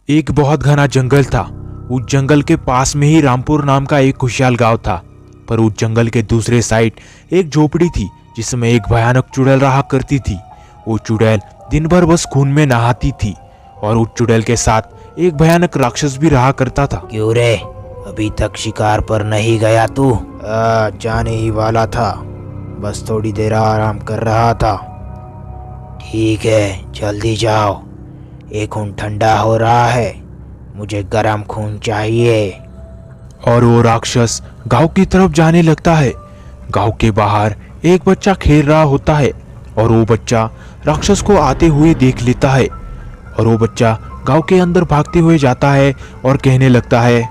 एक बहुत घना जंगल था। उस जंगल के पास में ही रामपुर नाम का एक खुशहाल गांव था। पर उस जंगल के दूसरे साइड एक झोपड़ी थी जिसमें एक भयानक चुड़ैल रहा करती थी। वो चुड़ैल दिन भर बस खून में नहाती थी और उस चुड़ैल के साथ एक भयानक राक्षस भी रहा करता था। क्यों रे, अभी तक शिकार पर नहीं गया तू? जाने ही वाला था, बस थोड़ी देर आराम कर रहा था। ठीक है, जल्दी जाओ, एक खून ठंडा हो रहा है, मुझे गर्म खून चाहिए। और वो राक्षस गांव की तरफ जाने लगता है। गांव के बाहर एक बच्चा खेल रहा होता है और वो बच्चा राक्षस को आते हुए देख लेता है और वो बच्चा गांव के अंदर भागते हुए जाता है और कहने लगता है,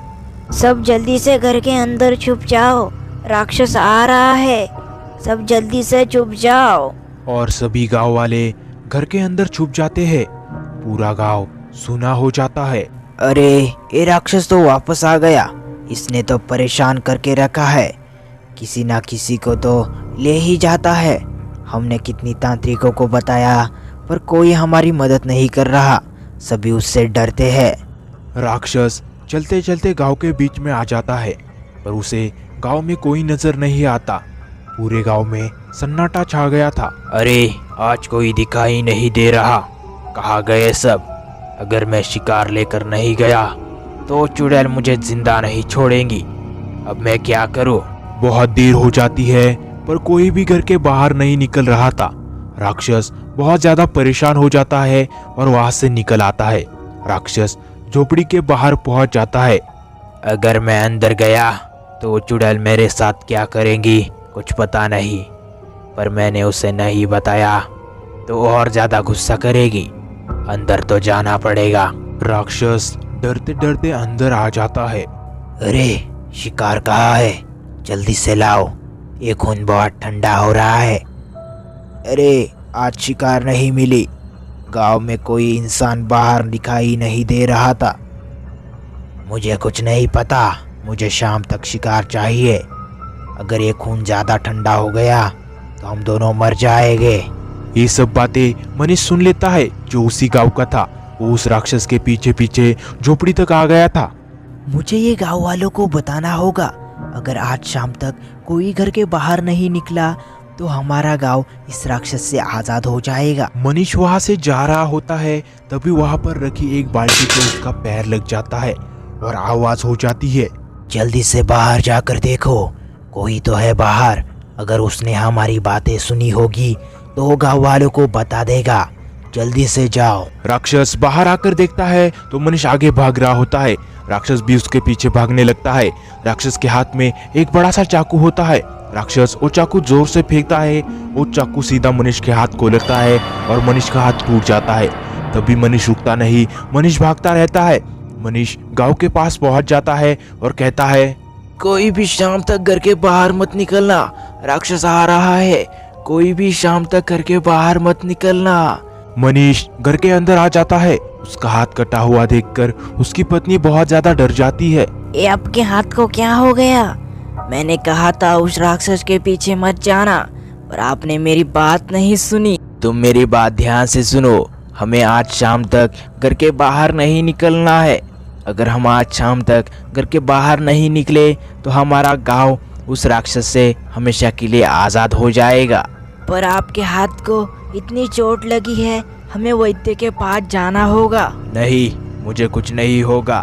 सब जल्दी से घर के अंदर छुप जाओ, राक्षस आ रहा है, सब जल्दी से छुप जाओ। और सभी गांव वाले घर के अंदर छुप जाते हैं। पूरा गांव सूना हो जाता है। अरे, ये राक्षस तो वापस आ गया, इसने तो परेशान करके रखा है, किसी ना किसी को तो ले ही जाता है। हमने कितनी तांत्रिकों को बताया पर कोई हमारी मदद नहीं कर रहा, सभी उससे डरते हैं। राक्षस चलते चलते गांव के बीच में आ जाता है पर उसे गांव में कोई नजर नहीं आता। पूरे गांव में सन्नाटा छा गया था। अरे, आज कोई दिखाई नहीं दे रहा, कहाँ गए सब? अगर मैं शिकार लेकर नहीं गया तो चुड़ैल मुझे जिंदा नहीं छोड़ेंगी। अब मैं क्या करूं? बहुत देर हो जाती है पर कोई भी घर के बाहर नहीं निकल रहा था। राक्षस बहुत ज्यादा परेशान हो जाता है और वहां से निकल आता है। राक्षस झोपड़ी के बाहर पहुंच जाता है। अगर मैं अंदर गया तो वो चुड़ैल मेरे साथ क्या करेंगी कुछ पता नहीं, पर मैंने उसे नहीं बताया तो और ज्यादा गुस्सा करेगी। अंदर तो जाना पड़ेगा। राक्षस डरते डरते अंदर आ जाता है। अरे, शिकार कहाँ है? जल्दी से लाओ, ये खून बहुत ठंडा हो रहा है। अरे, आज शिकार नहीं मिली, गांव में कोई इंसान बाहर दिखाई नहीं दे रहा था। मुझे कुछ नहीं पता, मुझे शाम तक शिकार चाहिए। अगर ये खून ज़्यादा ठंडा हो गया तो हम दोनों मर जाएंगे। ये सब बातें मनीष सुन लेता है जो उसी गांव का था। वो उस राक्षस के पीछे पीछे झोपड़ी तक आ गया था। मुझे ये गांव वालों को बताना होगा, अगर आज शाम तक कोई घर के बाहर नहीं निकला तो हमारा गांव इस राक्षस से आज़ाद हो जाएगा। मनीष वहां से जा रहा होता है तभी वहां पर रखी एक बाल्टी पे उसका पैर लग जाता है और आवाज हो जाती है, जल्दी से बाहर जाकर देखो, कोई तो है बाहर। अगर उसने हमारी बातें सुनी होगी तो वो गांव वालों को बता देगा, जल्दी से जाओ। राक्षस बाहर आकर देखता है तो मनीष आगे भाग रहा होता है। राक्षस भी उसके पीछे भागने लगता है। राक्षस के हाथ में एक बड़ा सा चाकू होता है। राक्षस वो चाकू जोर से फेंकता है। वो चाकू सीधा मनीष के हाथ को लगता है और मनीष का हाथ टूट जाता है। तभी मनीष रुकता नहीं, मनीष भागता रहता है। मनीष गांव के पास पहुंच जाता है और कहता है, कोई भी शाम तक घर के बाहर मत निकलना, राक्षस आ रहा है, कोई भी शाम तक घर के बाहर मत निकलना। मनीष घर के अंदर आ जाता है। उसका हाथ कटा हुआ देखकर उसकी पत्नी बहुत ज्यादा डर जाती है। ये आपके हाथ को क्या हो गया? मैंने कहा था उस राक्षस के पीछे मत जाना, पर आपने मेरी बात नहीं सुनी। तुम मेरी बात ध्यान से सुनो, हमें आज शाम तक घर के बाहर नहीं निकलना है। अगर हम आज शाम तक घर के बाहर नहीं निकले तो हमारा गांव उस राक्षस से हमेशा के लिए आज़ाद हो जाएगा। पर आपके हाथ को इतनी चोट लगी है, हमें वैद्य के पास जाना होगा। नहीं, मुझे कुछ नहीं होगा,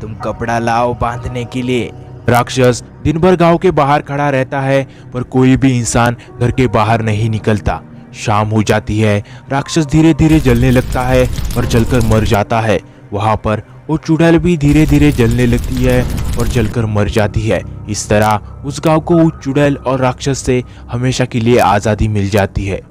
तुम कपड़ा लाओ बांधने के लिए। राक्षस दिन भर गांव के बाहर खड़ा रहता है पर कोई भी इंसान घर के बाहर नहीं निकलता। शाम हो जाती है। राक्षस धीरे धीरे जलने लगता है और जलकर मर जाता है। वहां पर वो चुड़ैल भी धीरे धीरे जलने लगती है और जलकर मर जाती है। इस तरह उस गांव को उस चुड़ैल और राक्षस से हमेशा के लिए आज़ादी मिल जाती है।